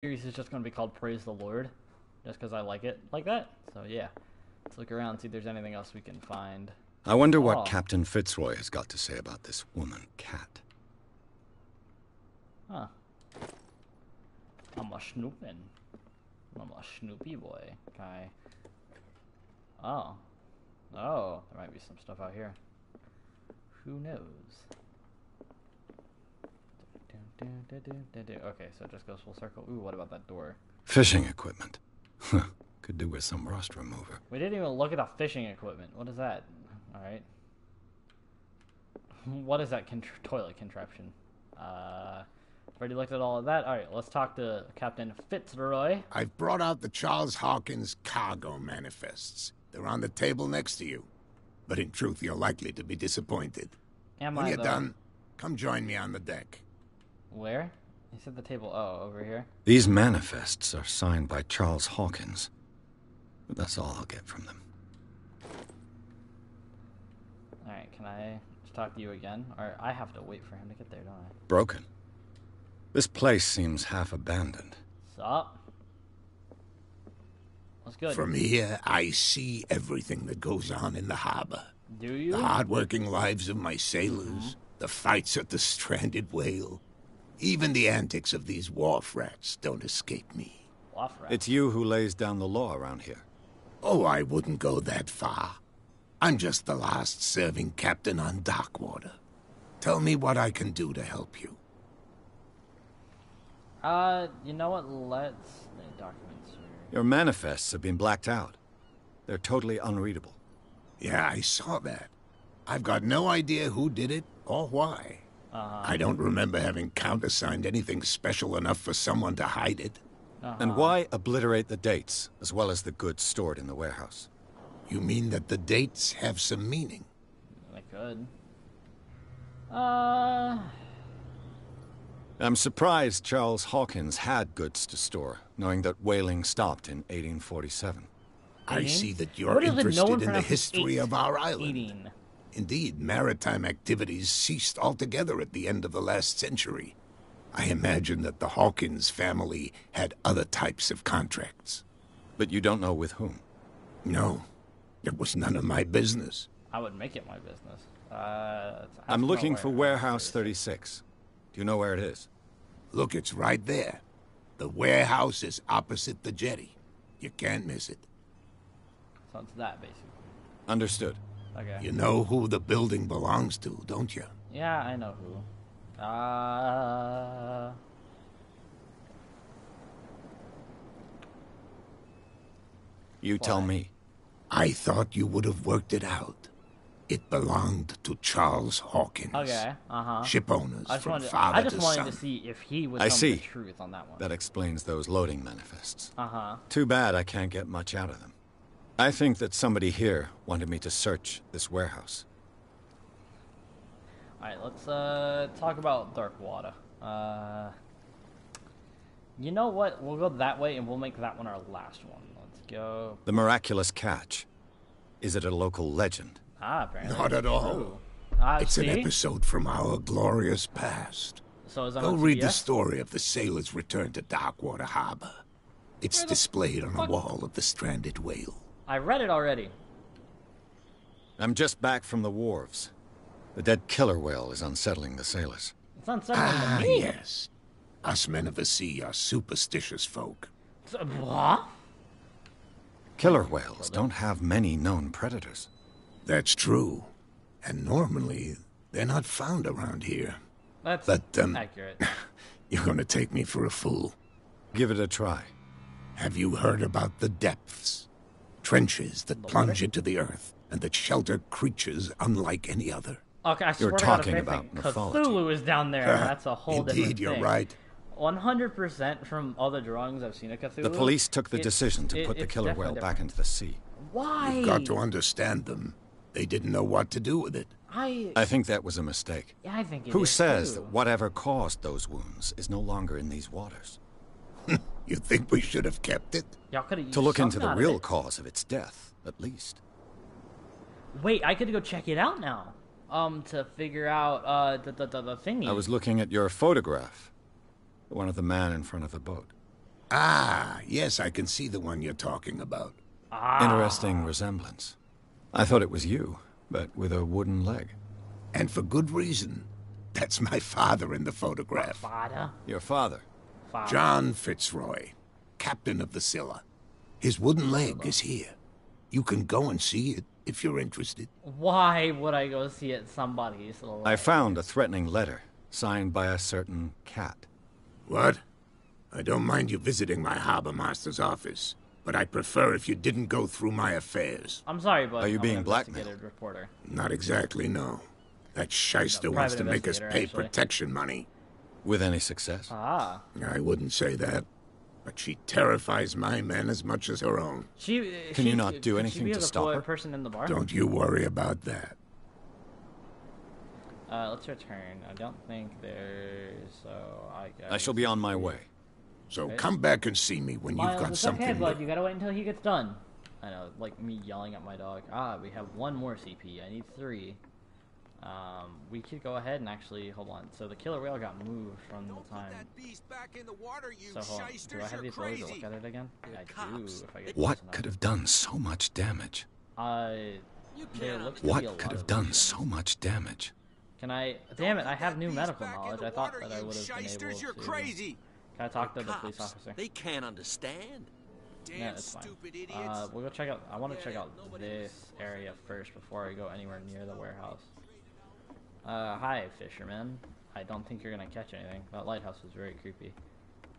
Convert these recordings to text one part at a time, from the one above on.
series is just going to be called Praise the Lord, just because I like it like that. So yeah, let's look around and see if there's anything else we can find. I wonder what Captain Fitzroy has got to say about this woman, Cat. Huh. I'm a snooping. I'm a snoopy boy. Okay. Oh. Oh, there might be some stuff out here. Who knows? Okay, so it just goes full circle. Ooh, what about that door? Fishing equipment. Could do with some rust remover. We didn't even look at the fishing equipment. What is that? Alright. What is that toilet contraption? Already looked at all of that. Alright, let's talk to Captain Fitzroy. I've brought out the Charles Hawkins cargo manifests. They're on the table next to you. But in truth, you're likely to be disappointed. When you're done, come join me on the deck. Where? You said the table. Oh, over here. These manifests are signed by Charles Hawkins. But that's all I'll get from them. Alright, can I just talk to you again? Or I have to wait for him to get there, don't I? Broken. This place seems half abandoned. Sup? What's good? From here, I see everything that goes on in the harbor. Do you? The hard-working lives of my sailors, the fights at the stranded whale. Even the antics of these wharf rats don't escape me. Wharf rats? It's you who lays down the law around here. Oh, I wouldn't go that far. I'm just the last serving captain on Darkwater. Tell me what I can do to help you. You know what? Let's... documents here. Your manifests have been blacked out. They're totally unreadable. Yeah, I saw that. I've got no idea who did it or why. I don't remember having countersigned anything special enough for someone to hide it. And why obliterate the dates, as well as the goods stored in the warehouse? You mean that the dates have some meaning? I could. I'm surprised Charles Hawkins had goods to store, knowing that whaling stopped in 1847. I see that you're interested in the history of our island. 18. Indeed, maritime activities ceased altogether at the end of the last century. I imagine that the Hawkins family had other types of contracts. But you don't know with whom? No, it was none of my business. I would make it my business. I'm looking for Warehouse 36. Do you know where it is? Look, it's right there. The warehouse is opposite the jetty. You can't miss it. So it's that, basically. Understood. Okay. You know who the building belongs to, don't you? Yeah, I know who. You tell me. I thought you would have worked it out. It belonged to Charles Hawkins. Okay, Ship owners from father to son. I just wanted to see if he would tell me the truth on that one. That explains those loading manifests. Uh-huh. Too bad I can't get much out of them. I think that somebody here wanted me to search this warehouse. Alright, let's talk about Darkwater. You know what? We'll go that way and we'll make that one our last one. Let's go. The miraculous catch. Is it a local legend? Apparently. Not at all. It's an episode from our glorious past. So is that Go on read the CBS? story of the sailor's return to Darkwater Harbor. It's displayed on a wall of the stranded whale. I read it already. I'm just back from the wharves. The dead killer whale is unsettling the sailors. It's unsettling to me. Yes. Us men of the sea are superstitious folk. What? Killer whales don't have many known predators. That's true. And normally, they're not found around here. That's But, accurate. You're gonna take me for a fool. Give it a try. Have you heard about the depths? Trenches that plunge into the earth and that shelter creatures unlike any other. Okay, I swear You're to God, talking if about anything, mythology. Cthulhu is down there. That's a whole different Indeed, thing. you're right. 100% from all the drawings I've seen of Cthulhu. The police took the decision to put the it's killer whale definitely back into the sea. Why? You've got to understand them. They didn't know what to do with it. I think that was a mistake. Yeah, I think it Who is, says too. that whatever caused those wounds is no longer in these waters? You think we should have kept it? Y'all could have used To look into something the out of real it. cause of its death, at least. Wait, I could go check it out now. To figure out the thingy. I was looking at your photograph. One of the man in front of the boat. Ah, yes, I can see the one you're talking about. Interesting resemblance. I thought it was you, but with a wooden leg. And for good reason. That's my father in the photograph. Father? Your father? Father. John Fitzroy, captain of the Scylla. His wooden leg is here. You can go and see it if you're interested. Why would I go see it somebody's little I found a threatening letter, signed by a certain cat. What? I don't mind you visiting my harbor master's office, but I'd prefer if you didn't go through my affairs. I'm sorry, but Are you I'm being an blackmailed? investigative reporter. Not exactly, no. That shyster No, wants private to make us investigator, pay actually. protection money. With any success? Ah. I wouldn't say that, but she terrifies my men as much as her own. Can you not do anything to stop her? Person in the bar? Don't you worry about that. Let's return. I don't think there's. So I shall be on my way. So come back and see me when you've got it's something. okay, bud. You gotta wait until he gets done. I know, like me yelling at my dog. Ah, we have one more CP. I need 3. We could go ahead and actually hold on. So the killer whale got moved from the time. So hold on. Do I have the ability to look at it again? I do. If I get What could have done so much damage? There looks to be a What lot could have of done lesions. so much damage? Can I? Damn it! I have new medical knowledge. I thought that I would have been able to. You're crazy. Can I talk to the police officer? They can't understand. Yeah, it's fine. We'll go check out. I want to check out this area first before I go anywhere near the warehouse. Hi, fisherman. I don't think you're gonna catch anything. That lighthouse is very creepy.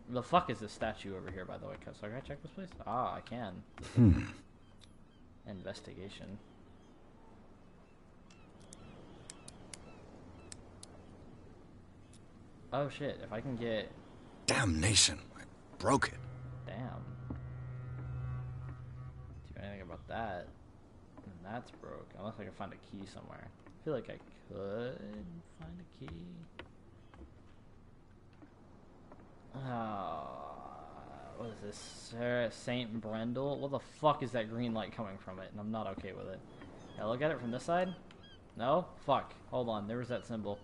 The fuck is this statue over here, by the way? So can I check this place? Ah, I can. Investigation. Oh shit! If I can get. Damnation! I broke it. Damn. Do anything about that? And that's broke. Unless I can find a key somewhere. I feel like I could find a key. What is this? Saint Brendel? What the fuck is that green light coming from it? And I'm not okay with it. Can I look at it from this side? No? Fuck. Hold on. There was that symbol.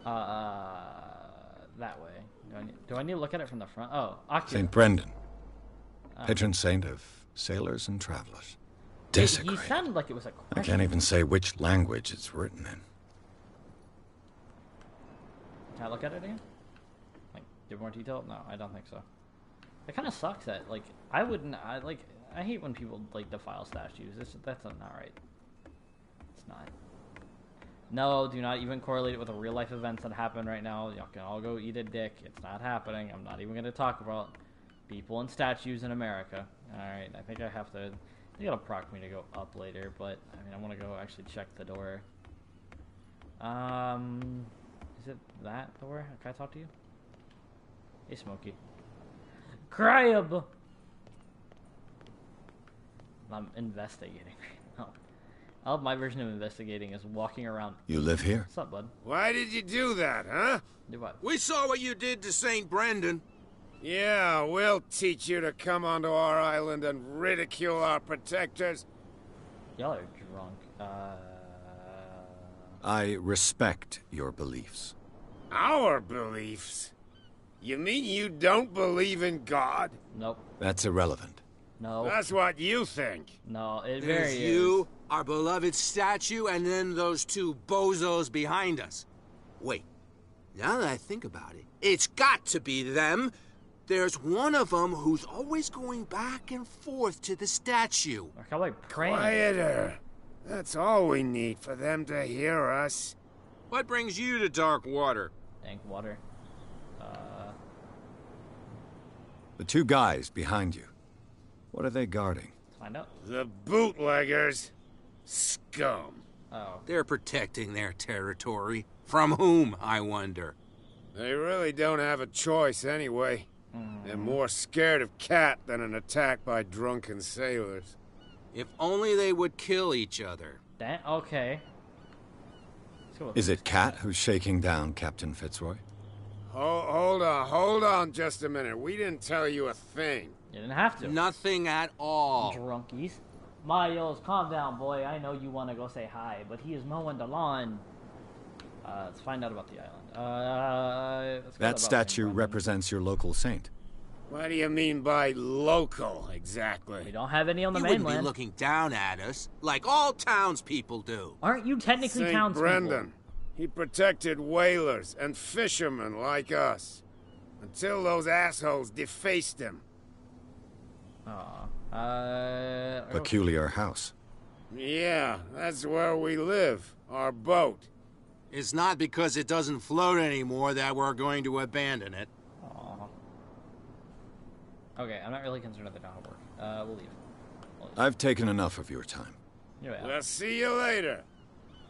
That way. Do I need to look at it from the front? Oh, Oculus. St. Brendan. Patron saint of sailors and travelers. He Desecrated. sounded like it was a I question. can't even say which language it's written in. Can I look at it again? Like, give more detail? No, I don't think so. It kind of sucks that, like, I hate when people, like, defile statues. That's not right. It's not. No, do not even correlate it with the real-life events that happen right now. Y'all can all go eat a dick. It's not happening. I'm not even going to talk about people and statues in America. Alright, I think I have to... They gotta proc me to go up later, but, I mean, I want to go actually check the door. Is it that door? Can I talk to you? Hey, Smokey. Crab! I'm investigating right now. I love my version of investigating is walking around. You live here? What's up, bud? Why did you do that, huh? Do what? We saw what you did to St. Brendan. Yeah, we'll teach you to come onto our island and ridicule our protectors. Y'all are drunk. I respect your beliefs. Our beliefs? You mean you don't believe in God? Nope. That's irrelevant. No. That's what you think. No, it There's very you, is. our beloved statue, and then those 2 bozos behind us. Wait, now that I think about it, it's got to be them. There's one of them who's always going back and forth to the statue. Or how about praying? Quieter. That's all we need for them to hear us. What brings you to dark water? Dank water. The 2 guys behind you. What are they guarding? Let's find out. The bootleggers. Scum. Oh. They're protecting their territory. From whom, I wonder? They really don't have a choice anyway. They're more scared of Cat than an attack by drunken sailors. If only they would kill each other. Okay. Let's go with Is it Cat who's shaking down Captain Fitzroy? Hold on just a minute. We didn't tell you a thing. You didn't have to. Nothing at all. Drunkies. Miles, calm down, boy. I know you want to go say hi, but he is mowing the lawn. Let's find out about the island. Let's go That about statue St. Brendan. represents your local saint. What do you mean by local, We exactly? don't have any on the You wouldn't be mainland. looking down at us, like all townspeople do. Aren't you technically St. townspeople? Brendan. He protected whalers and fishermen like us. Until those assholes defaced him. Aw. Peculiar house. Yeah, that's where we live. Our boat. It's not because it doesn't float anymore that we're going to abandon it. Aw. Okay, I'm not really concerned that they don't have work. We'll leave. I've taken enough of your time. Yeah. We'll see you later.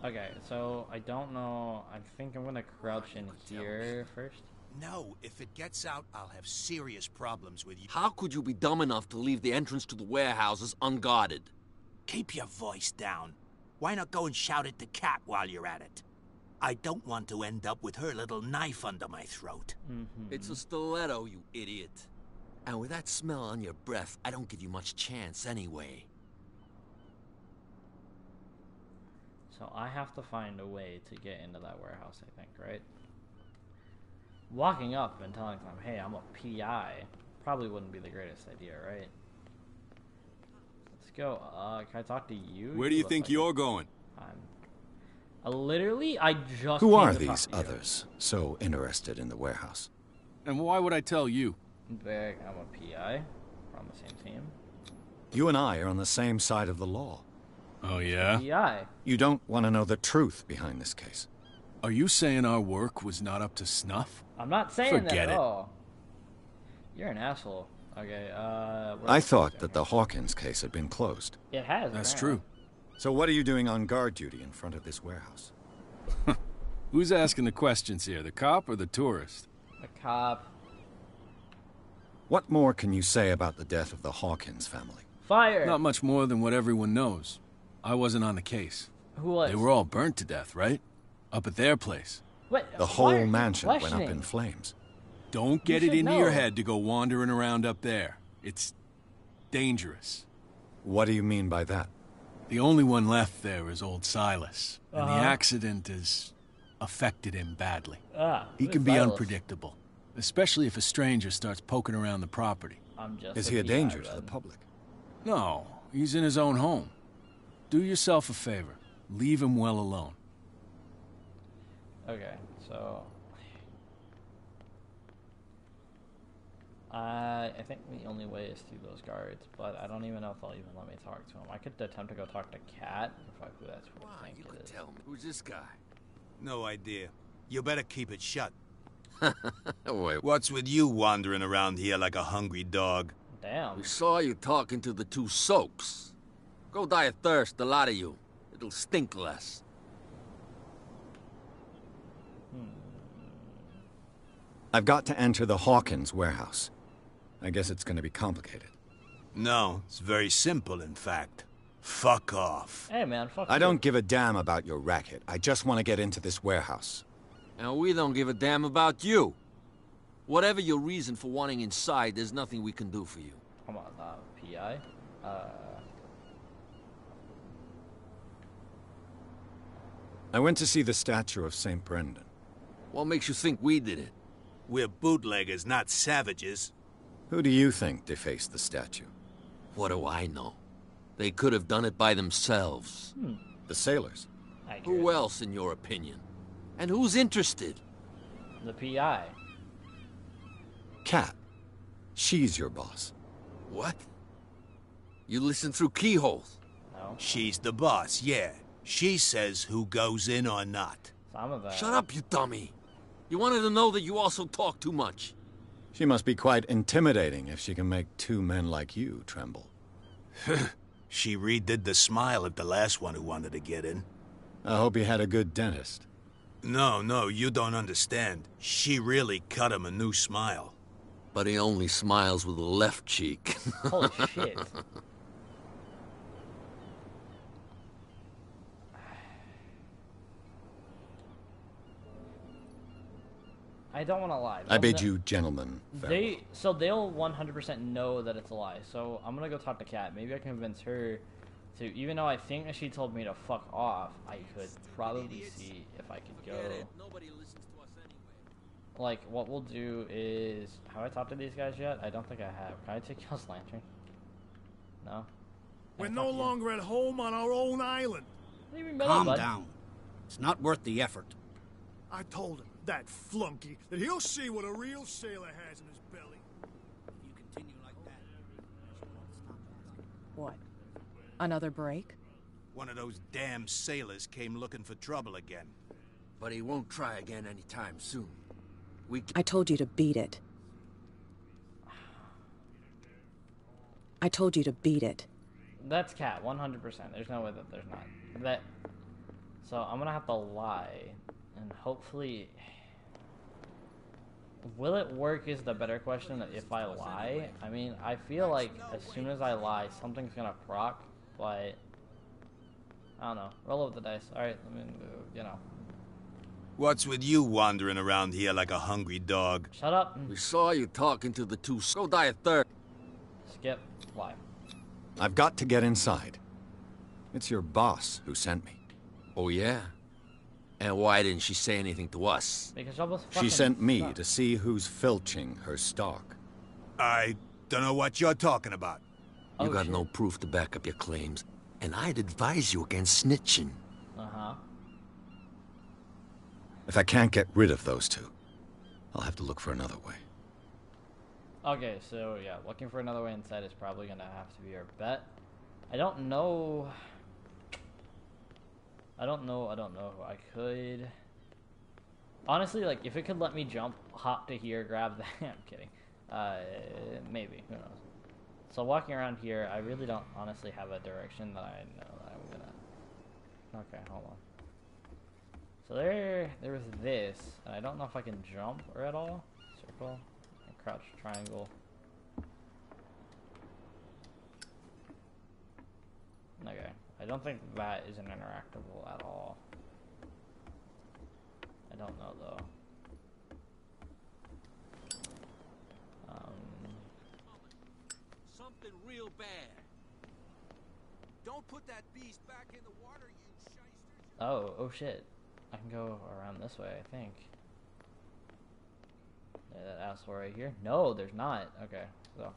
Okay, so I don't know. I think I'm gonna crouch in here first. No, if it gets out, I'll have serious problems with you. How could you be dumb enough to leave the entrance to the warehouses unguarded? Keep your voice down. Why not go and shout at the cat while you're at it? I don't want to end up with her little knife under my throat. It's a stiletto, you idiot. And with that smell on your breath, I don't give you much chance anyway. So I have to find a way to get into that warehouse, I think, right? Walking up and telling them, hey, I'm a PI, probably wouldn't be the greatest idea, right? Let's go. Can I talk to you? Where do you look think like you're going? Literally, I just Who came are to talk these to you. others so interested in the warehouse? And why would I tell you? Vic, I'm a PI. We're on the same team. You and I are on the same side of the law. Oh, yeah? PI. You don't want to know the truth behind this case. Are you saying our work was not up to snuff? I'm not saying that Forget at it. all. You're an asshole. Okay, I thought that the Hawkins case had been closed. It has. That's apparently. true. So what are you doing on guard duty in front of this warehouse? Who's asking the questions here, the cop or the tourist? A cop. What more can you say about the death of the Hawkins family? Fire! Not much more than what everyone knows. I wasn't on the case. Who was? They were all burnt to death, right? Up at their place. What? The Why are whole you mansion went up questioning? in flames. Don't get it should into your know. head to go wandering around up there. It's dangerous. What do you mean by that? The only one left there is old Silas, and the Uh-huh. accident has affected him badly. He who's can be Silas? unpredictable, especially if a stranger starts poking around the property. I'm just. Is he a PI, danger to bud. the public? No, he's in his own home. Do yourself a favor. Leave him well alone. Okay, so I think the only way is through those guards, but I don't even know if they'll even let me talk to him. I could attempt to go talk to Cat if I that's what I think it is. Tell me, who's this guy? No idea. You better keep it shut. Wait, What's with you wandering around here like a hungry dog? Damn. we saw you talking to the two soaks. Go die of thirst, the lot of you. It'll stink less. I've got to enter the Hawkins warehouse. I guess it's going to be complicated. No, it's very simple, in fact. Fuck off. Hey man, fuck I you. don't give a damn about your racket. I just want to get into this warehouse. And we don't give a damn about you. Whatever your reason for wanting inside, there's nothing we can do for you. Come on, PI. I went to see the statue of St. Brendan. What makes you think we did it? We're bootleggers, not savages. Who do you think defaced the statue? What do I know? They could have done it by themselves. The sailors. Who else, in your opinion? And who's interested? The PI. Cat. She's your boss. What? You listen through keyholes. No. She's the boss, yeah. She says who goes in or not. Some of that. Shut up, you dummy. You wanted to know that you also talk too much. She must be quite intimidating if she can make two men like you tremble. She redid the smile at the last one who wanted to get in. I hope you had a good dentist. No, you don't understand. She really cut him a new smile. But he only smiles with the left cheek. Holy shit. I don't want to lie. I bid you gentlemen farewell. So they'll 100% know that it's a lie. So I'm gonna go talk to Kat. Maybe I can convince her to. Even though I think that she told me to fuck off, I could probably see if I could go. Nobody listens to us anyway. like, what we'll do is... Have I talked to these guys yet? I don't think I have. Can I take y'all's lantern? No? We're no longer at home on our own island. Calm down. It's not worth the effort. I told him, that flunky, that he'll see what a real sailor has in his belly. If you continue like that, What? Another break? One of those damn sailors came looking for trouble again. But he won't try again anytime soon. I told you to beat it. I told you to beat it. That's cat, 100%. There's no way that there's not. So I'm gonna have to lie, and hopefully... Will it work is the better question if I lie. I mean, I feel like as soon as I lie, something's gonna proc, but... I don't know. Roll over the dice. Alright, I mean, you know. What's with you wandering around here like a hungry dog? Shut up. We saw you talking to the two. Go die a third. Skip. Lie. I've got to get inside. It's your boss who sent me. Oh, yeah? And why didn't she say anything to us? Because y'all was She sent me to see who's filching her stock. I don't know what you're talking about. You got no proof to back up your claims, and I'd advise you against snitching. Uh-huh. If I can't get rid of those two, I'll have to look for another way. Okay, so yeah, looking for another way inside is probably gonna have to be our bet. I don't know who I could... Honestly, like, if it could let me jump, hop to here, grab that... I'm kidding. Maybe. Who knows? So walking around here, I really don't honestly have a direction that I know that I'm gonna... Okay, hold on. So there was this, and I don't know if I can jump or at all. Circle, and crouch, triangle. Okay, I don't think that is an interactable at all. I don't know though. Something real bad. Don't put that beast back in the water, you shysters. Oh shit. I can go around this way, I think. There's that asshole right here. No, there's not. Okay, so.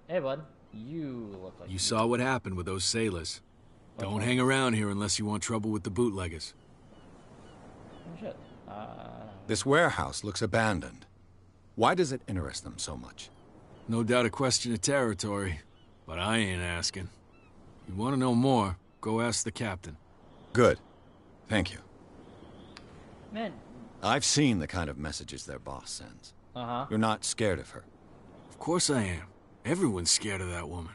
Hey, bud. You look like... You saw what happened with those sailors. Don't hang around here unless you want trouble with the bootleggers. Oh, shit. This warehouse looks abandoned. Why does it interest them so much? No doubt a question of territory, but I ain't asking. You want to know more, go ask the captain. Good. Thank you. Man. I've seen the kind of messages their boss sends. Uh-huh. You're not scared of her. Of course I am. Everyone's scared of that woman.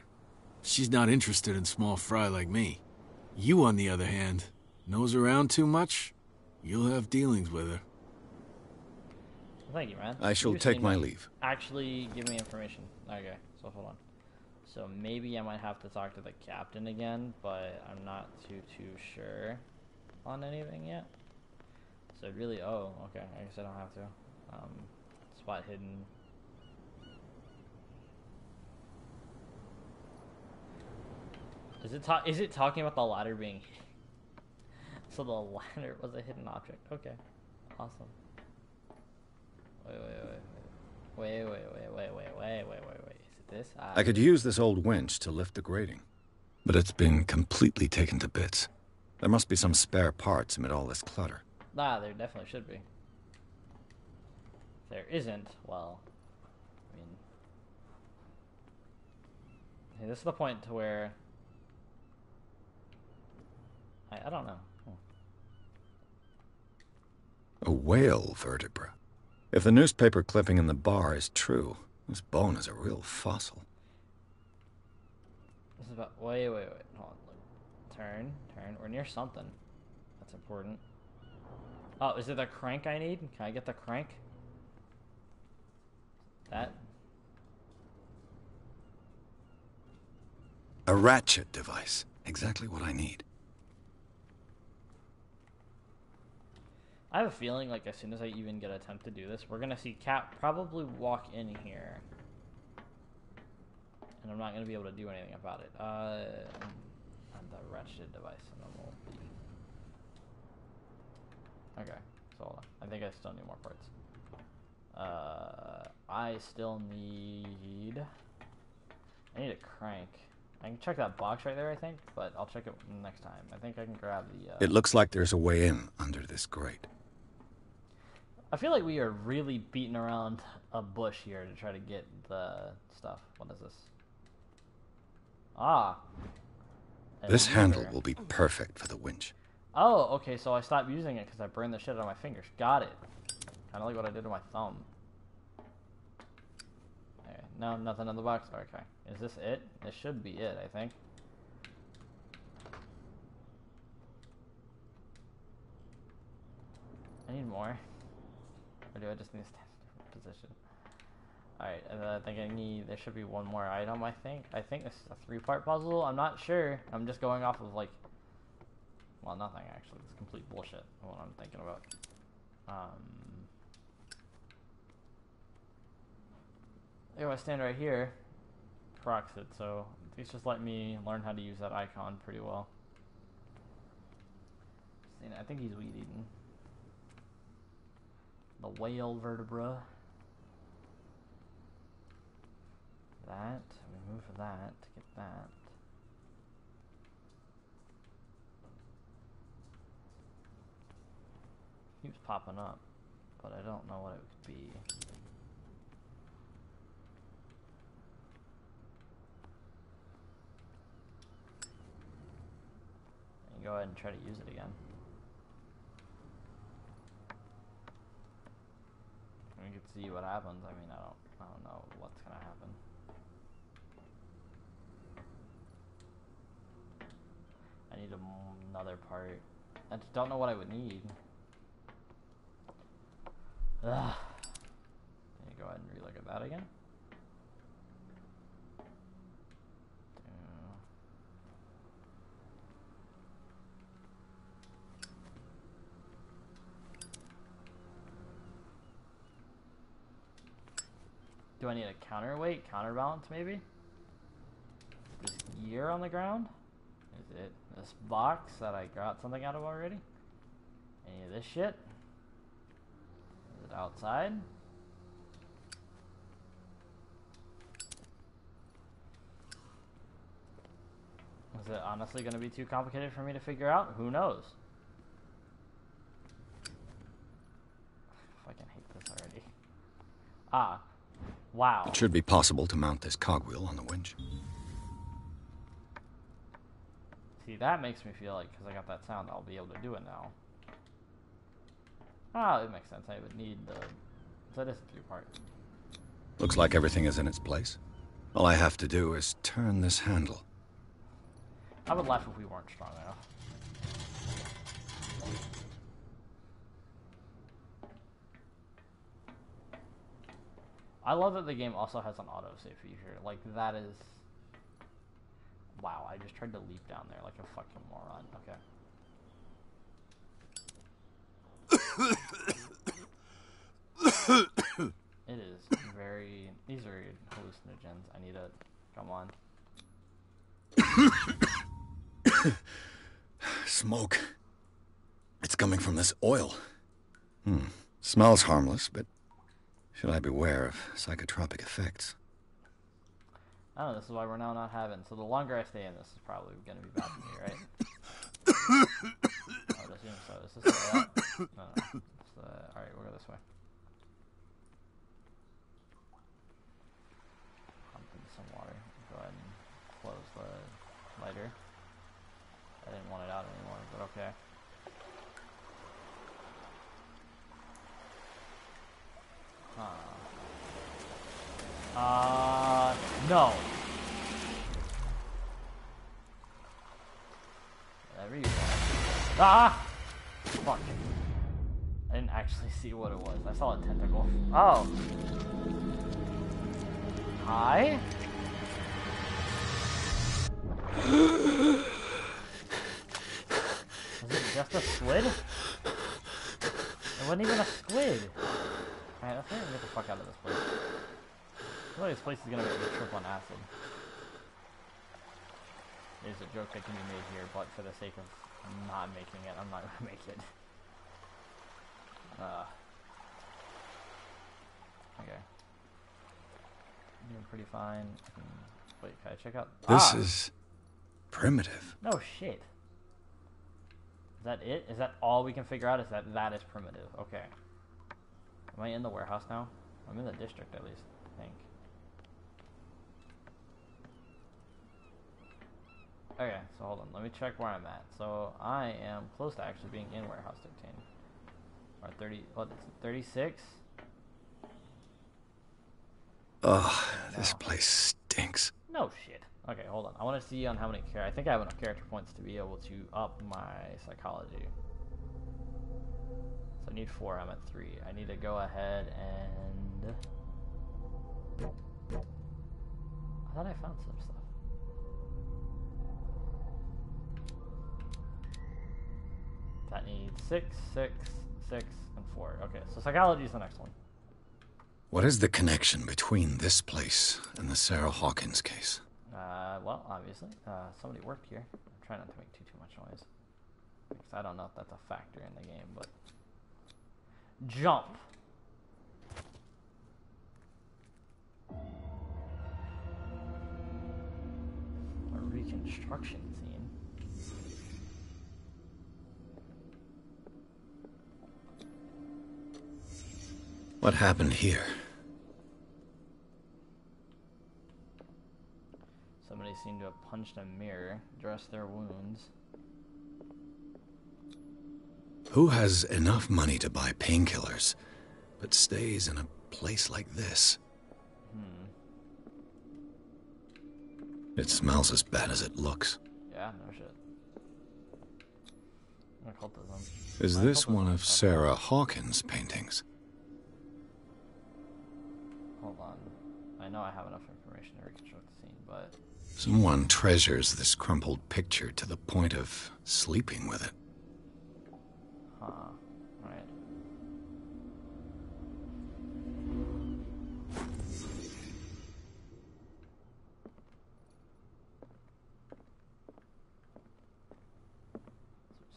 She's not interested in small fry like me. You, on the other hand, nose around too much, you'll have dealings with her. Thank you, man. I shall take my leave. Actually, give me information. Okay, so hold on. So maybe I might have to talk to the captain again, but I'm not too sure on anything yet. So really, oh, okay. I guess I don't have to. Spot hidden. Is it talking about the ladder being... So the ladder was a hidden object. Okay, awesome. Wait. Is it this? I could use this old winch to lift the grating, but it's been completely taken to bits. There must be some spare parts amid all this clutter. Nah, there definitely should be. If there isn't, well, I mean... Hey, this is the point to where... I don't know. A whale vertebra. If the newspaper clipping in the bar is true, this bone is a real fossil. This is about... Wait. Hold on. Turn. We're near something. That's important. Oh, is it the crank I need? Can I get the crank? That? A ratchet device. Exactly what I need. I have a feeling, like, as soon as I even get an attempt to do this, we're gonna see Cat probably walk in here. And I'm not gonna be able to do anything about it. And the wretched device. And then we'll... Okay. So hold on. I think I still need more parts. I still need... I need a crank. I can check that box right there, I think, but I'll check it next time. I think I can grab the... It looks like there's a way in under this grate. I feel like we are really beating around a bush here to try to get the stuff. What is this? Ah. This handle will be perfect for the winch. Oh, okay, so I stopped using it because I burned the shit out of my fingers. Got it. Kind of like what I did to my thumb. Okay, no, nothing in the box. Okay. Is this it? This should be it, I think. I need more. Or do I just need to stand in a different position? Alright, and then I think I need... There should be one more item, I think. I think this is a 3-part puzzle. I'm not sure. I'm just going off of, like... Well, nothing, actually. It's complete bullshit, what I'm thinking about. If I stand right here, procs it, so it's just let me learn how to use that icon pretty well. I think he's weed eating. The whale vertebra. That. Remove that to get that. Keeps popping up, but I don't know what it could be. And go ahead and try to use it again. We can see what happens. I mean, I don't know what's gonna happen. I need another part. I just don't know what I would need. Ugh. Can you go ahead and relook at that again? Do I need a counterweight, counterbalance maybe? This gear on the ground? Is it this box that I got something out of already? Any of this shit? Is it outside? Is it honestly going to be too complicated for me to figure out? Who knows? I fucking hate this already. Ah. Wow. It should be possible to mount this cogwheel on the winch. See, that makes me feel like, because I got that sound, I'll be able to do it now. Ah, it makes sense. I would need the... So it is a 3-part. Looks like everything is in its place. All I have to do is turn this handle. I would laugh if we weren't strong enough. I love that the game also has an autosave feature. Like, that is... Wow, I just tried to leap down there like a fucking moron. Okay. It is very... These are hallucinogens. I need to... Come on. Smoke. It's coming from this oil. Smells harmless, but should I beware of psychotropic effects? Oh, this is why we're now not having... So the longer I stay in, this is probably going to be bad for me, right? I would assume so. Is this the way out? No, no. Alright, we'll go this way. Pump into some water. Go ahead and close the lighter. I didn't want it out anymore, but okay. No. There you go. Ah! Fuck. I didn't actually see what it was. I saw a tentacle. Oh. Hi? Was it just a squid? It wasn't even a squid. Alright, let's get the fuck out of this place. I feel like this place is gonna make me trip on acid. There's a joke that can be made here, but for the sake of not making it, I'm not gonna make it. Okay. Doing pretty fine. Wait, can I check out? This is primitive. No shit. Is that it? Is that all we can figure out? Is that is primitive? Okay. Am I in the warehouse now? I'm in the district at least, I think. Okay, so hold on. Let me check where I'm at. So I am close to actually being in warehouse 13. Or 30. What? 36. Ugh, this place stinks. No shit. Okay, hold on. I want to see on how many I think I have enough character points to be able to up my psychology. So I need 4. I'm at 3. I need to go ahead and... I thought I found some stuff. That needs 6, 6, 6, and 4. Okay, so psychology is the next one. What is the connection between this place and the Sarah Hawkins case? Well, obviously, somebody worked here. I'm trying not to make too much noise. Because I don't know if that's a factor in the game, but... Jump! A reconstruction scene. What happened here? Somebody seemed to have punched a mirror, dressed their wounds. Who has enough money to buy painkillers, but stays in a place like this? It smells as bad as it looks. Yeah, no shit. Occultism. Is this one of Sarah Hawkins' paintings? Hold on. I know I have enough information to reconstruct the scene, but... Someone treasures this crumpled picture to the point of sleeping with it. Huh. Alright.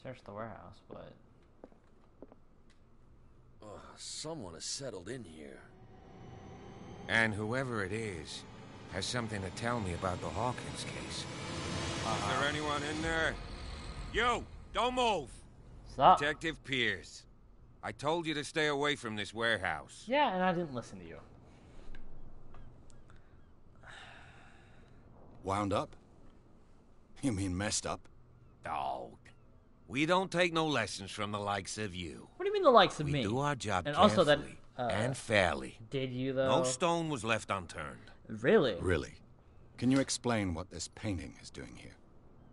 Search the warehouse, but... Oh, someone has settled in here. And whoever it is has something to tell me about the Hawkins case. Is there anyone in there? You! Don't move! Stop. Detective Pierce. I told you to stay away from this warehouse. Yeah, and I didn't listen to you. Wound up? You mean messed up? Dog. We don't take no lessons from the likes of you. What do you mean the likes of me? We do our job and carefully also that, and fairly. Did you, though? No stone was left unturned. Really? Really? Can you explain what this painting is doing here?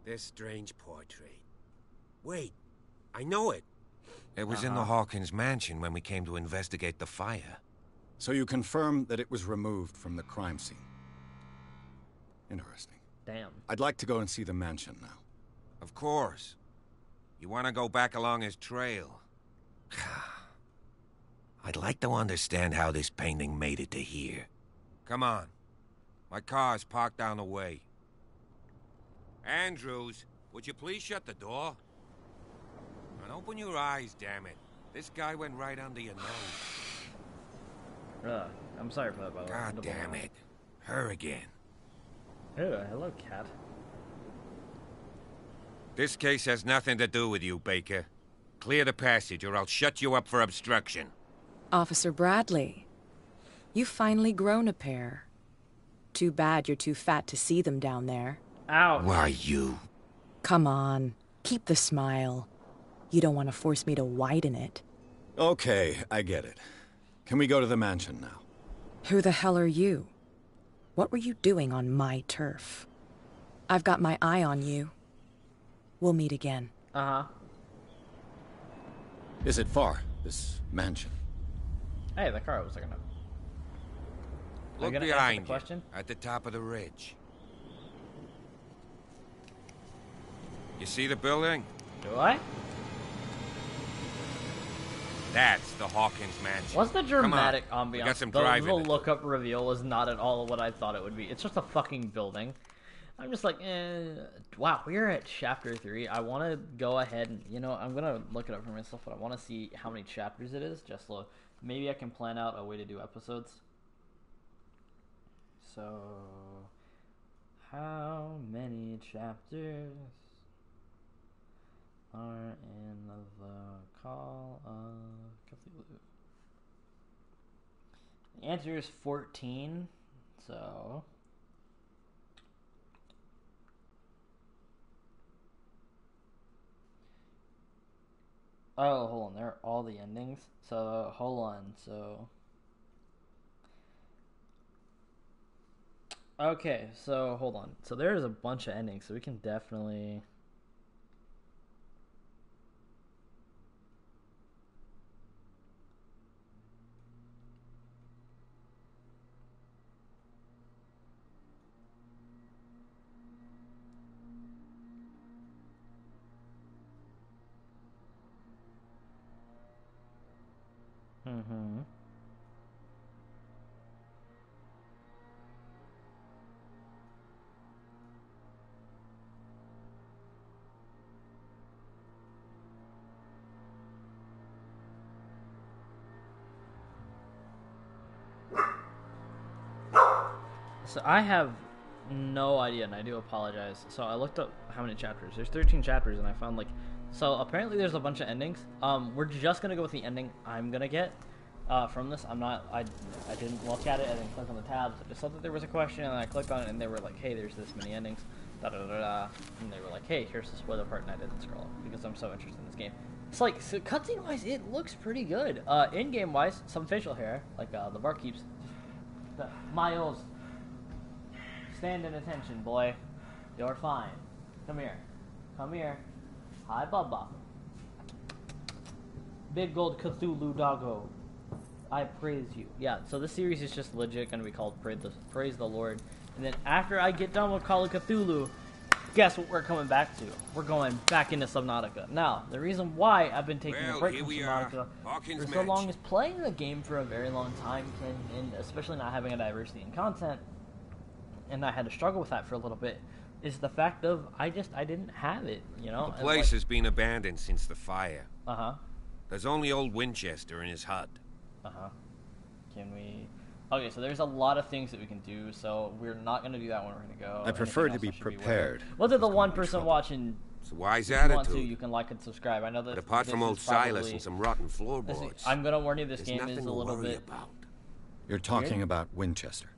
This strange portrait. Wait, I know it. It was in the Hawkins mansion when we came to investigate the fire. So you confirm that it was removed from the crime scene? Interesting. Damn. I'd like to go and see the mansion now. Of course. You want to go back along his trail? I'd like to understand how this painting made it to here. Come on. My car's parked down the way. Andrews, would you please shut the door? And open your eyes, damn it. This guy went right under your nose. I'm sorry for that, by the way. God damn it. Her again. Oh, hello, cat. This case has nothing to do with you, Baker. Clear the passage, or I'll shut you up for obstruction. Officer Bradley, you've finally grown a pair. Too bad you're too fat to see them down there. Ow. Why, you? Come on, keep the smile. You don't want to force me to widen it. Okay, I get it. Can we go to the mansion now? Who the hell are you? What were you doing on my turf? I've got my eye on you. We'll meet again. Uh-huh. Is it far, this mansion? Hey, the car was looking up. Look behind you, at the top of the ridge. You see the building? Do I? That's the Hawkins mansion. What's the dramatic ambiance? ambiance? We got some the driving. little look-up reveal was not at all what I thought it would be. It's just a fucking building. I'm just like, wow, we're at chapter 3. I want to go ahead and, you know, I'm going to look it up for myself, but I want to see how many chapters it is, just so maybe I can plan out a way to do episodes. So, how many chapters are in the Call of Cthulhu? The answer is 14, so... Oh, hold on. There are all the endings. So, hold on. So... Okay, so, hold on. So, there's a bunch of endings, so we can definitely... Mm-hmm. So I have no idea, and I do apologize. So I looked up how many chapters. There's 13 chapters, and I found, like... So apparently there's a bunch of endings. We're just going to go with the ending I'm going to get from this. I didn't look at it. I didn't click on the tabs. I just saw that there was a question, and I clicked on it, and they were like, hey, there's this many endings. Da-da-da-da. And they were like, hey, here's the spoiler part, and I didn't scroll because I'm so interested in this game. It's like, so cutscene-wise, it looks pretty good. In-game-wise, some facial hair, like the barkeeps. Miles... Stand in attention, boy. You're fine. Come here. Come here. Hi, Bubba. Big gold Cthulhu doggo. I praise you. Yeah, so this series is just legit going to be called Praise the Lord. And then after I get done with Call of Cthulhu, guess what we're coming back to? We're going back into Subnautica. Now, the reason why I've been taking a break from Subnautica for so long is playing the game for a very long time, and especially not having a diversity in content, and I had to struggle with that for a little bit, is the fact of I didn't have it, you know? The place has been abandoned since the fire. Uh-huh. There's only old Winchester in his hut. Uh-huh. Can we... Okay, so there's a lot of things that we can do, so we're not going to do that when we're going to go. I prefer to be prepared. Whether the one person watching... It's a wise attitude. If you want to, attitude. you can like and subscribe. I know that... But apart from old Silas and some rotten floorboards... I'm going to warn you, this game is a little bit... About. You're talking about Winchester.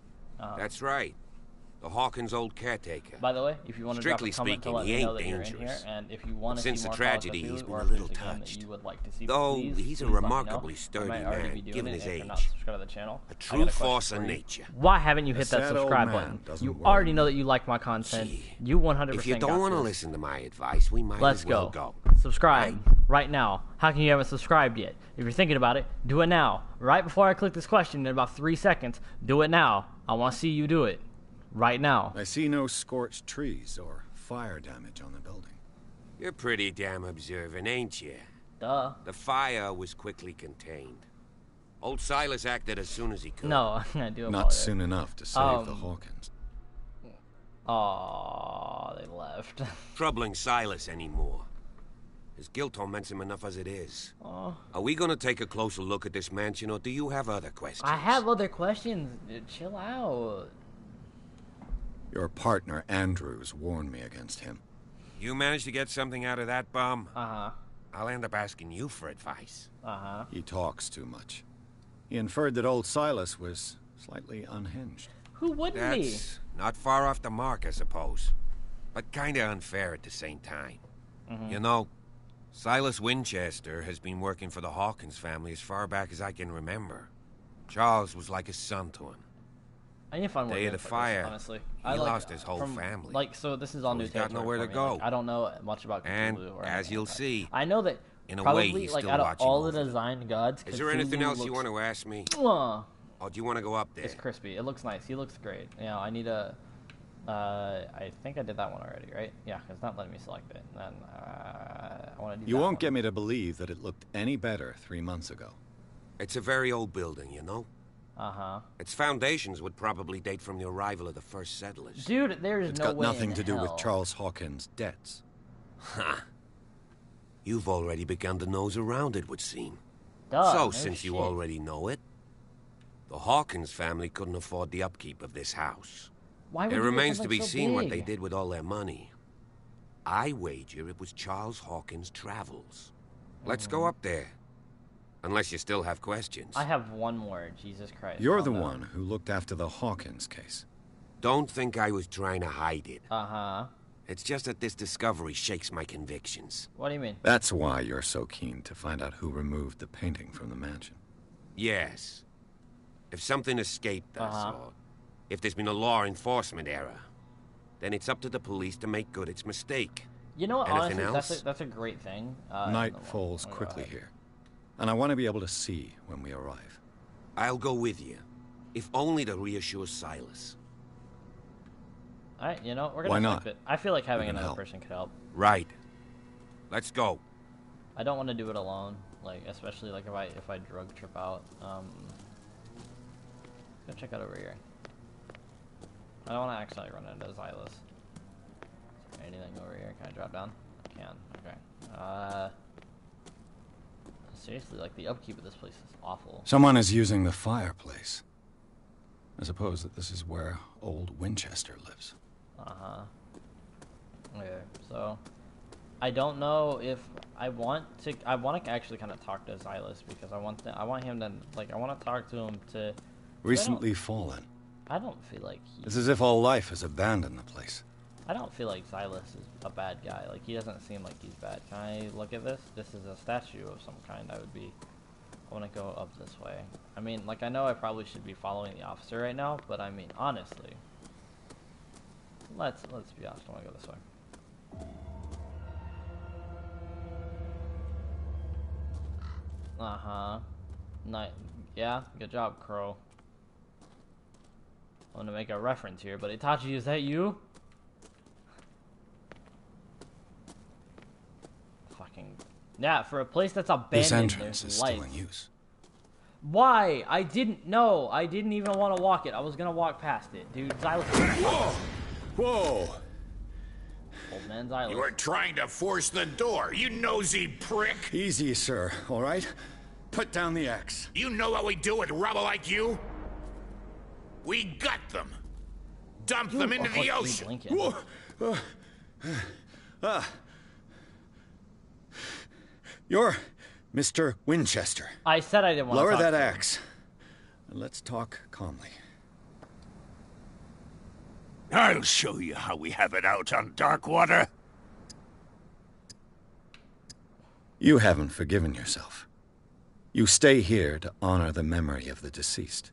That's right. The Hawkins' old caretaker. By the way, if you want to drop a comment to let me know that you're in here, and if you want to see more since the tragedy, he's been a little touched. You would like to see, though he's a remarkably sturdy man, given his age. To the channel. A true force of nature. Why haven't you hit that subscribe button? You already know that you like my content. You 100% If you don't want to listen to my advice, we might as well go. Subscribe right now. How come you haven't subscribed yet? If you're thinking about it, do it now. Right before I click this question in about 3 seconds, do it now. I want to see you do it. Right now. I see no scorched trees or fire damage on the building. You're pretty damn observant, ain't you? Duh. The fire was quickly contained. Old Silas acted as soon as he could. No, I do apologize. Not soon enough to save the Hawkins. Aww, they left. Troubling Silas anymore. His guilt torments him enough as it is. Aww. Are we gonna take a closer look at this mansion, or do you have other questions? I have other questions. Chill out. Your partner, Andrews, warned me against him. You managed to get something out of that bum? Uh-huh. I'll end up asking you for advice. Uh-huh. He talks too much. He inferred that old Silas was slightly unhinged. Who wouldn't be? That's not far off the mark, I suppose. But kinda unfair at the same time. Mm-hmm. You know, Silas Winchester has been working for the Hawkins family as far back as I can remember. Charles was like a son to him. I need to find Day of the fire, honestly. He lost his whole family. Like, so this is all new territory. He's got nowhere to me. go. Like, I don't know much about Cthulhu and or as you'll see, I know that in a probably, way, he's like, still out of watching all the over designed gods, Is there anything else you want to ask me? Or do you want to go up there? It's crispy. It looks nice. He looks great. You know, I need a... I think I did that one already, right? Yeah, it's not letting me select it. Then I want to do You won't get me to believe that it looked any better 3 months ago. It's a very old building, you know? Uh-huh. Its foundations would probably date from the arrival of the first settlers. Dude, there's It's no got way nothing in to do with hell. Charles Hawkins' debts. Ha! You've already begun to nose around, it would seem. Duh, So, no since you shit. already know it, the Hawkins family couldn't afford the upkeep of this house. Why would It you get remains to something be so seen what big? they did with all their money. I wager it was Charles Hawkins' travels. Let's go up there. Unless you still have questions. I have one more. Jesus Christ. You're calm the down. one who looked after the Hawkins case. Don't think I was trying to hide it. Uh-huh. It's just that this discovery shakes my convictions. What do you mean? That's why you're so keen to find out who removed the painting from the mansion. Yes. If something escaped us, or if there's been a law enforcement error, then it's up to the police to make good its mistake. You know what, Anything honestly, else? that's a great thing. Night falls quickly here, and I want to be able to see when we arrive. I'll go with you, if only to reassure Silas. Alright, you know, we're Why gonna not? skip it. I feel like having We can another help. person could help. Right. Let's go. I don't want to do it alone, like especially like if I drug trip out. Go check out over here. I don't want to accidentally run into Silas. Is there anything over here? Can I drop down? I can. Okay. Seriously, like the upkeep of this place is awful. Someone is using the fireplace. I suppose that this is where old Winchester lives. Uh-huh. Okay, so I don't know if I want to actually kind of talk to Silas because I want him to I want to talk to him to Recently fallen. I don't feel like It's as if all life has abandoned the place. I don't feel like Silas is a bad guy. Like, he doesn't seem like he's bad. Can I look at this? This is a statue of some kind. I want to go up this way. I mean, like, I know I probably should be following the officer right now, but I mean, honestly, let's be honest. I want to go this way. Uh-huh. Yeah, good job, Crow. I want to make a reference here, but Itachi, is that you? Fucking yeah, for a place that's abandoned, This entrance there's is life. still in use. Why? I didn't know. I didn't even want to walk it. I was gonna walk past it, dude. Xylus. Whoa! Whoa! Old man Xylus. You were trying to force the door, you nosy prick! Easy, sir, all right? Put down the axe. You know what we do with rubble like you? We gut them. Dump them into the ocean. You're Mr. Winchester. I said I didn't want to Lower talk that to him. axe. And let's talk calmly. I'll show you how we have it out on Darkwater. You haven't forgiven yourself. You stay here to honor the memory of the deceased.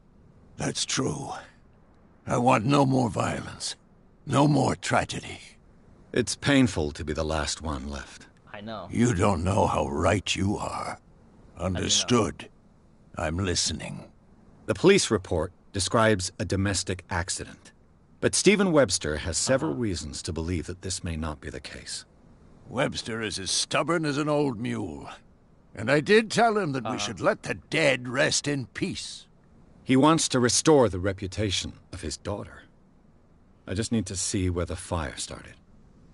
That's true. I want no more violence. No more tragedy. It's painful to be the last one left. I know. You don't know how right you are. Understood. I'm listening. The police report describes a domestic accident. But Stephen Webster has several reasons to believe that this may not be the case. Webster is as stubborn as an old mule. And I did tell him that we should let the dead rest in peace. He wants to restore the reputation of his daughter. I just need to see where the fire started.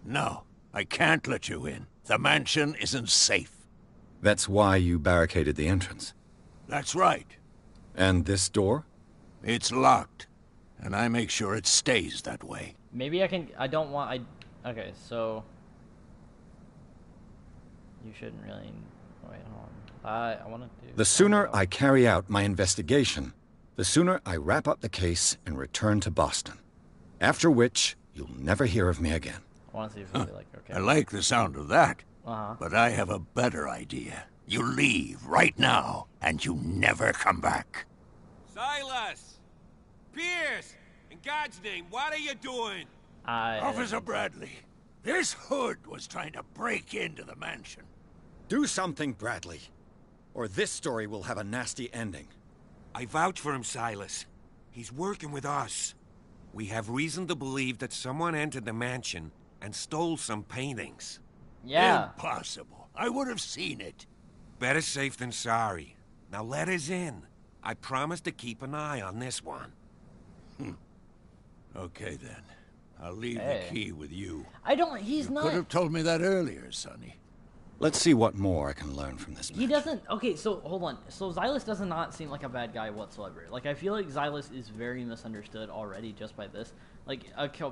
No, I can't let you in. The mansion isn't safe. That's why you barricaded the entrance. That's right. And this door? It's locked. And I make sure it stays that way. Maybe I can. I don't want. Okay, so you shouldn't really. Wait, hold on. I want to do. The sooner I carry out my investigation, the sooner I wrap up the case and return to Boston. After which, you'll never hear of me again. I want to see if we like. Okay. I like the sound of that. Uh-huh. But I have a better idea. You leave right now, and you never come back. Silas! Pierce! In God's name, what are you doing? Officer Bradley, this hood was trying to break into the mansion. Do something, Bradley, or this story will have a nasty ending. I vouch for him, Silas. He's working with us. We have reason to believe that someone entered the mansion and stole some paintings. Yeah. Impossible. I would have seen it. Better safe than sorry. Now let us in. I promise to keep an eye on this one. Okay, then. I'll leave Hey. the key with you. I don't. He's You not. could have told me that earlier, Sonny. Let's see what more I can learn from this He match. doesn't. Okay, so hold on. So Xylus does not seem like a bad guy whatsoever. Like, I feel like Xylus is very misunderstood already just by this. Like,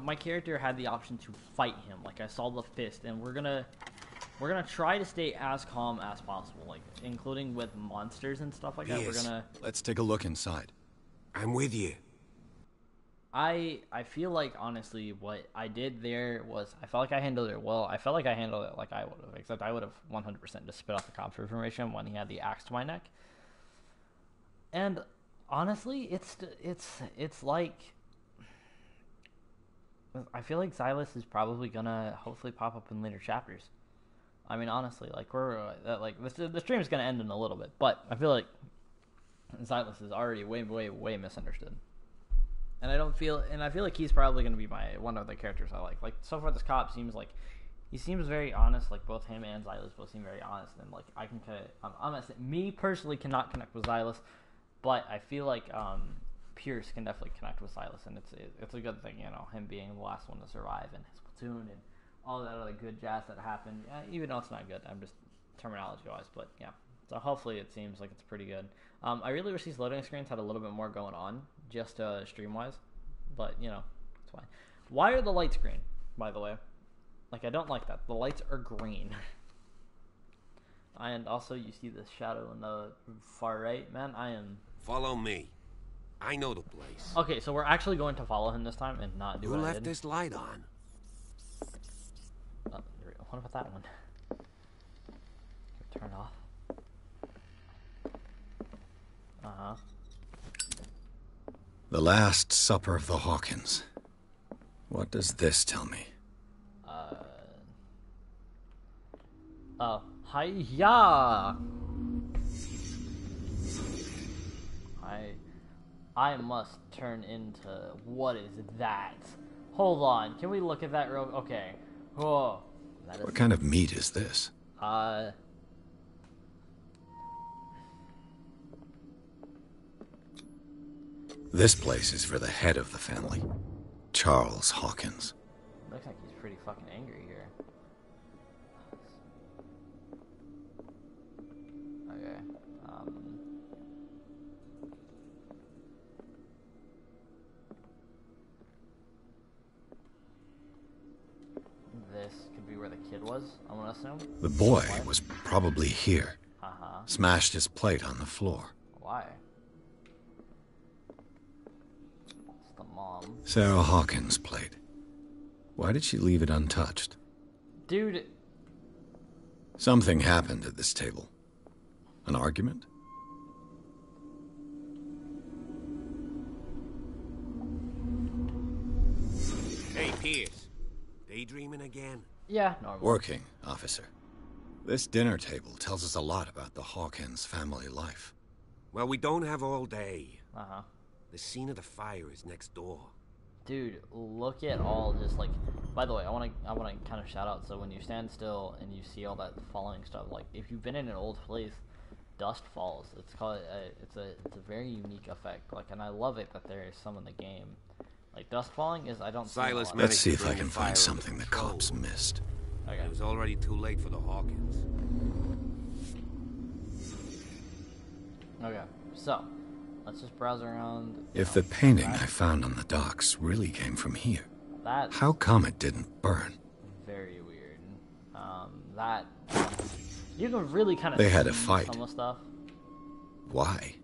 my character had the option to fight him. Like, I saw the fist, and we're gonna try to stay as calm as possible. Like, including with monsters and stuff like that. We're gonna. Let's take a look inside. I'm with you. I feel like, honestly, what I did there was, I felt like I handled it well. I felt like I handled it like I would have, except I would have 100% just spit off the cops information when he had the axe to my neck. And honestly, it's like, I feel like Xylus is probably gonna hopefully pop up in later chapters. I mean, honestly, like the stream is gonna end in a little bit, but I feel like Xylus is already way misunderstood. And I feel like he's probably going to be one of the characters I like. Like, so far this cop seems like, he seems very honest. Like, both him and Xylus both seem very honest. And, like, I can I'm gonna say, me personally cannot connect with Xylus, but I feel like Pierce can definitely connect with Xylus. And it's a good thing, you know, him being the last one to survive and his platoon and all that other good jazz that happened. Even though it's not good, I'm just terminology-wise, but yeah. So hopefully it seems like it's pretty good. I really wish these loading screens had a little bit more going on, just stream-wise. But, you know, it's fine. Why are the lights green, by the way? Like, I don't like that. The lights are green. And also, you see the shadow in the far right. Man, I am... Follow me. I know the place. Okay, so we're actually going to follow him this time and not do Who what I left did. this light on? What about that one? Turn it off. Uh-huh. The Last Supper of the Hawkins. What does this tell me? Hi-ya! I must turn into... What is that? Hold on, can we look at that real... Okay. Oh. What kind of meat is this? This place is for the head of the family, Charles Hawkins. Looks like he's pretty fucking angry here. Okay. This could be where the kid was, I'm gonna assume. The boy was probably here. Uh-huh. Smashed his plate on the floor. Why? It's the mom. Sarah Hawkins' plate. Why did she leave it untouched? Dude. Something happened at this table. An argument? Hey, Pierce. Daydreaming again? Yeah, normal. Working, officer. This dinner table tells us a lot about the Hawkins family life. Well, we don't have all day. Uh-huh. The scene of the fire is next door. Dude, look at all just like... By the way, I want to kind of shout out, so when you stand still and you see all that falling stuff, like, if you've been in an old place, dust falls. It's called... it's a very unique effect. Like, and I love it that there is some in the game. Like, dust falling is... I don't see it a lot. Let's see if I can find something the cops missed. Okay. It was already too late for the Hawkins. Okay, so... Let's just browse around. If the painting I found on the docks really came from here, That's how come it didn't burn? very weird. That... You can really kind of They had a see fight. some of the stuff. Why?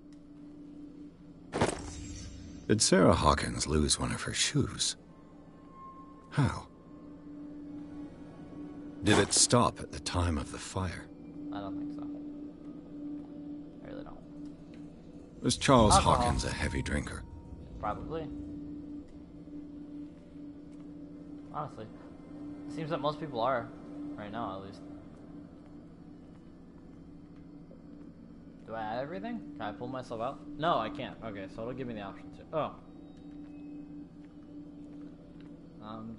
Did Sarah Hawkins lose one of her shoes? How? Did it stop at the time of the fire? I don't think so. I really don't. Was Charles Alcohol. Hawkins a heavy drinker? Probably. Honestly. It seems that most people are. Right now, at least. Do I add everything? Can I pull myself out? No, I can't. Okay, so it'll give me the option to. Oh.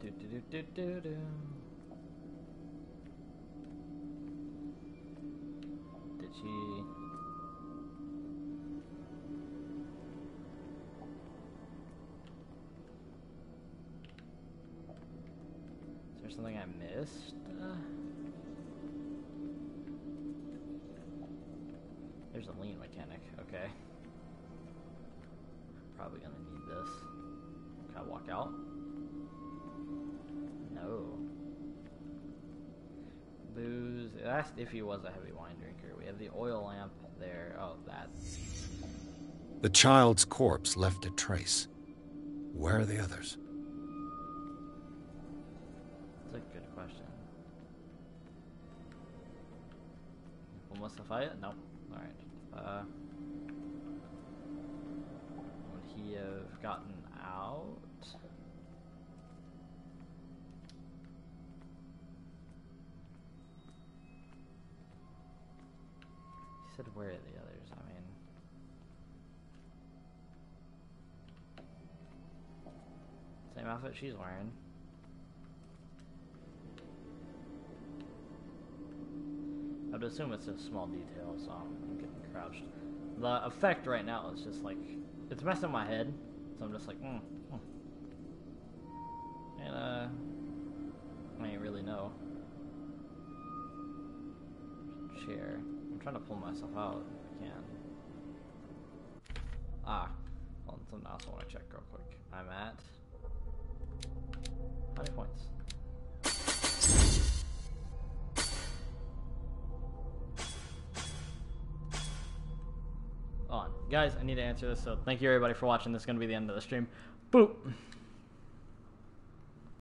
Do. Did she... There's something I missed. There's a lean mechanic. Okay. Probably gonna need this. Can I walk out? No. Booze. It asked if he was a heavy wine drinker. We have the oil lamp there. Oh, that. The child's corpse left a trace. Where are the others? That's a good question. Almost a fight? Nope. Alright. Would he have gotten out? He said, where are the others? I mean... Same outfit she's wearing. I'd assume it's a small detail, so I'm getting crouched. The effect right now is just like, it's messing my head, so I'm just like, And, I ain't really know. Chair. I'm trying to pull myself out if I can. Ah. Well, something else I want to check real quick. I'm at... how many points? On. Guys, I need to answer this, so thank you everybody for watching. This is going to be the end of the stream. Boop!